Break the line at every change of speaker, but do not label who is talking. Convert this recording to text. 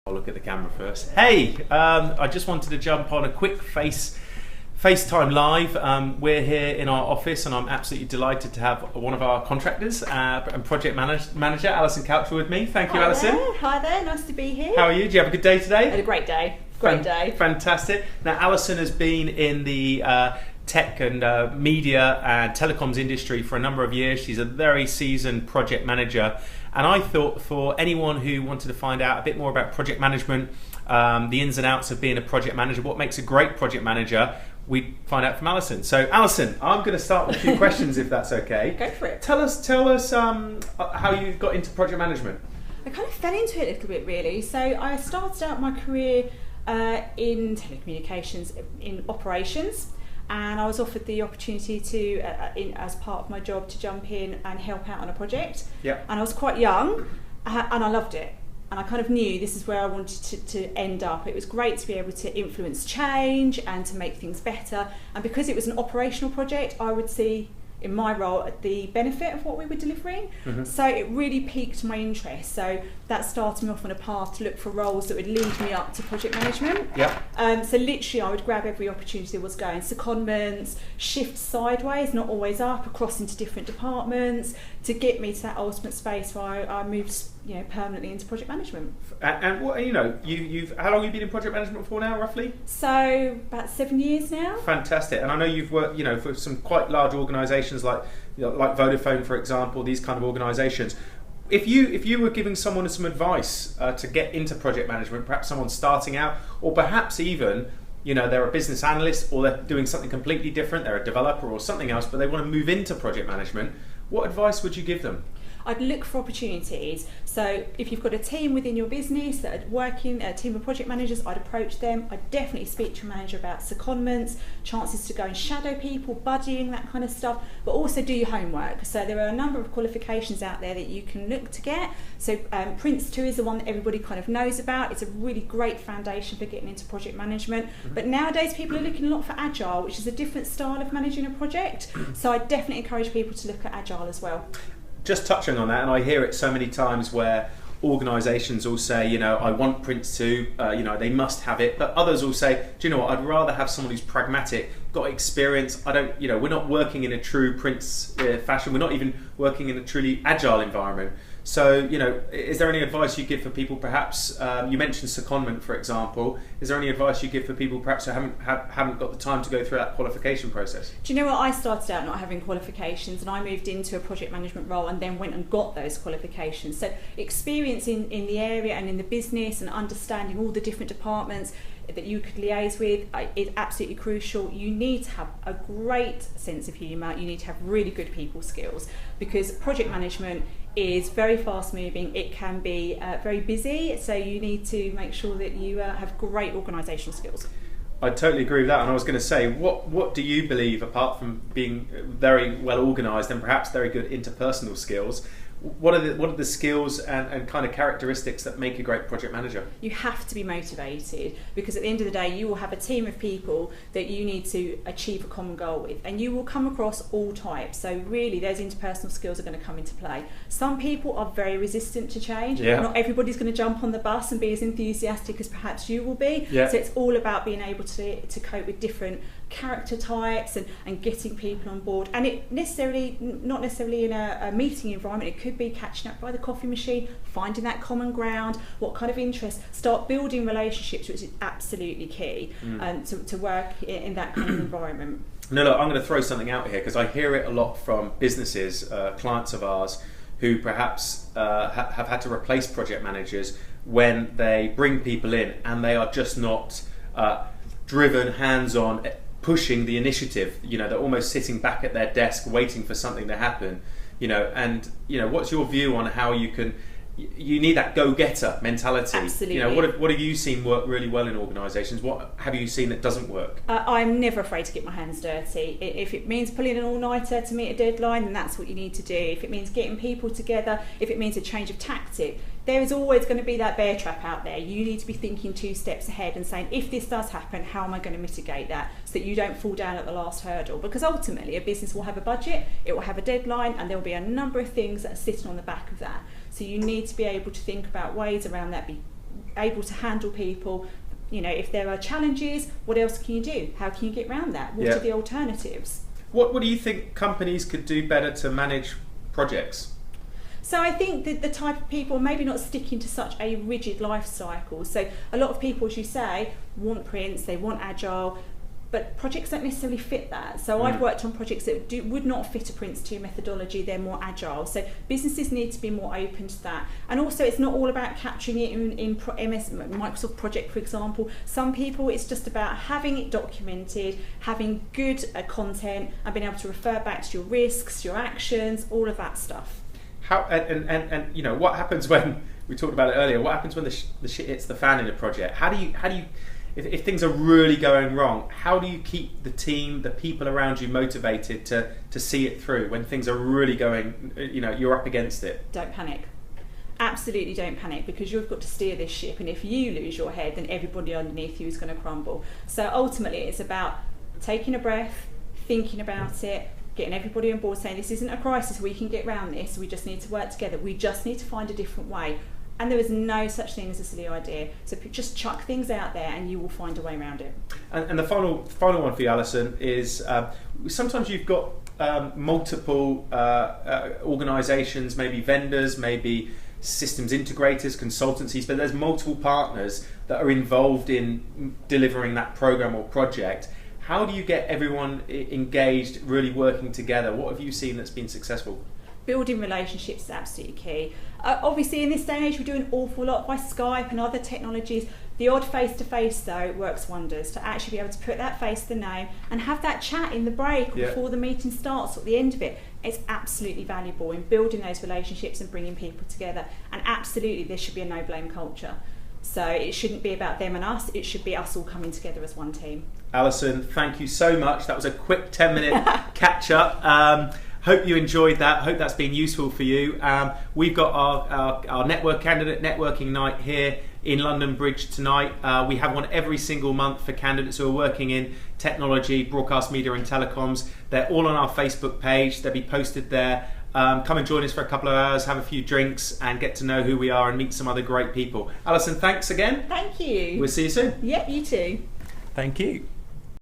I'll look at the camera first. Hey, I just wanted to jump on a quick FaceTime live. We're here in our office and I'm absolutely delighted to have one of our contractors and project manager, Allison Coucher, with me. Thank you, Allison.
Hi there, nice to be here.
How are you? Do you have a good day today?
I had a great day. Great day.
Fantastic. Now, Allison has been in the tech and media and telecoms industry for a number of years. She's a very seasoned project manager. And I thought for anyone who wanted to find out a bit more about project management, the ins and outs of being a project manager, what makes a great project manager, we'd find out from Allison. So Allison, I'm going to start with a few questions if that's okay.
Go for it.
Tell us how you got into project management.
I kind of fell into it a little bit really. So I started out my career in telecommunications, in operations. And I was offered the opportunity to, as part of my job, to jump in and help out on a project.
Yeah. And
I was quite young, and I loved it. And I kind of knew this is where I wanted to end up. It was great to be able to influence change and to make things better. And because it was an operational project, I would see in my role the benefit of what we were delivering. Mm-hmm. So it really piqued my interest. So that started me off on a path to look for roles that would lead me up to project management.
Yeah.
So literally I would grab every opportunity that was going. Secondments, shift sideways, not always up, across into different departments to get me to that ultimate space where I moved, permanently into project management.
And what, you've how long have you been in project management for now, roughly?
So about 7 years now.
Fantastic. And I know you've worked, for some quite large organisations like Vodafone, for example, these kind of organisations. If you were giving someone some advice to get into project management, perhaps someone starting out, or perhaps even, they're a business analyst or they're doing something completely different, they're a developer or something else, but they want to move into project management, what advice would you give them?
I'd look for opportunities. So if you've got a team within your business that are working, a team of project managers, I'd approach them. I'd definitely speak to a manager about secondments, chances to go and shadow people, budgeting, that kind of stuff, but also do your homework. So there are a number of qualifications out there that you can look to get. So Prince 2 is the one that everybody kind of knows about. It's a really great foundation for getting into project management. Mm-hmm. But nowadays people are looking a lot for Agile, which is a different style of managing a project. So I definitely encourage people to look at Agile as well.
Just touching on that, and I hear it so many times where organisations will say, I want Prince 2, they must have it, but others will say, do you know what, I'd rather have someone who's pragmatic, got experience. I don't, we're not working in a true Prince fashion, we're not even working in a truly agile environment. So, is there any advice you give for people perhaps, you mentioned secondment, for example, is there any advice you give for people perhaps who haven't got the time to go through that qualification process?
Do you know what, I started out not having qualifications and I moved into a project management role and then went and got those qualifications. So experience in the area and in the business and understanding all the different departments that you could liaise with is absolutely crucial. You need to have a great sense of humour, you need to have really good people skills, because project management is very fast moving, it can be very busy, so you need to make sure that you have great organisational skills.
I totally agree with that, and I was going to say, what do you believe, apart from being very well organised and perhaps very good interpersonal skills, what are the skills and kind of characteristics that make a great project manager?
You have to be motivated, because at the end of the day you will have a team of people that you need to achieve a common goal with, and you will come across all types, so really those interpersonal skills are going to come into play. Some people are very resistant to change.
Yeah.
Not everybody's going to jump on the bus and be as enthusiastic as perhaps you will be.
Yeah.
So it's all about being able to cope with different character types and getting people on board, and it not necessarily in a meeting environment. It could be catching up by the coffee machine, finding that common ground, what kind of interest, start building relationships, which is absolutely key to work in that kind of environment.
No, look, I'm going to throw something out here because I hear it a lot from businesses, clients of ours, who perhaps have had to replace project managers when they bring people in and they are just not driven, hands-on, pushing the initiative. They're almost sitting back at their desk waiting for something to happen. What's your view on how you need that go-getter mentality?
Absolutely.
What have you seen work really well in organisations? What have you seen that doesn't work?
I'm never afraid to get my hands dirty. If it means pulling an all-nighter to meet a deadline, then that's what you need to do. If it means getting people together, if it means a change of tactic, there is always going to be that bear trap out there. You need to be thinking 2 steps ahead and saying, if this does happen, how am I going to mitigate that so that you don't fall down at the last hurdle? Because ultimately a business will have a budget, it will have a deadline, and there will be a number of things that are sitting on the back of that. So you need to be able to think about ways around that, be able to handle people. You know, if there are challenges, what else can you do? How can you get around that? What are the alternatives?
What do you think companies could do better to manage projects?
So I think that the type of people, maybe not sticking to such a rigid life cycle. So a lot of people, as you say, want Prince, they want Agile, but projects don't necessarily fit that. So I've worked on projects that would not fit a Prince 2 methodology, they're more Agile. So businesses need to be more open to that. And also it's not all about capturing it in Microsoft Project, for example. Some people, it's just about having it documented, having good content, and being able to refer back to your risks, your actions, all of that stuff.
How and you know, what happens when, we talked about it earlier, what happens when the shit hits the fan in a project? How do you if things are really going wrong, how do you keep the team, the people around you motivated to see it through when things are really going, you know, you're up against it?
Don't panic. Absolutely don't panic, because you've got to steer this ship, and if you lose your head, then everybody underneath you is going to crumble. So ultimately it's about taking a breath, thinking about it, getting everybody on board, saying this isn't a crisis, we can get around this, we just need to work together, we just need to find a different way. And there is no such thing as a silly idea. So just chuck things out there and you will find a way around it.
And the final one for you, Alison, is sometimes you've got multiple organisations, maybe vendors, maybe systems integrators, consultancies, but there's multiple partners that are involved in delivering that program or project. How do you get everyone engaged, really working together? What have you seen that's been successful?
Building relationships is absolutely key. Obviously in this day and age we do an awful lot by Skype and other technologies. The odd face-to-face though works wonders, to actually be able to put that face to the name and have that chat in the break or before the meeting starts or at the end of it. It's absolutely valuable in building those relationships and bringing people together, and absolutely there should be a no-blame culture. So it shouldn't be about them and us, it should be us all coming together as one team.
Alison, thank you so much. That was a quick 10-minute catch-up. Hope you enjoyed that. Hope that's been useful for you. We've got our network candidate networking night here in London Bridge tonight. We have one every single month for candidates who are working in technology, broadcast media and telecoms. They're all on our Facebook page. They'll be posted there. Come and join us for a couple of hours, have a few drinks and get to know who we are and meet some other great people. Alison, thanks again.
Thank you.
We'll see you soon.
Yep, you too.
Thank you.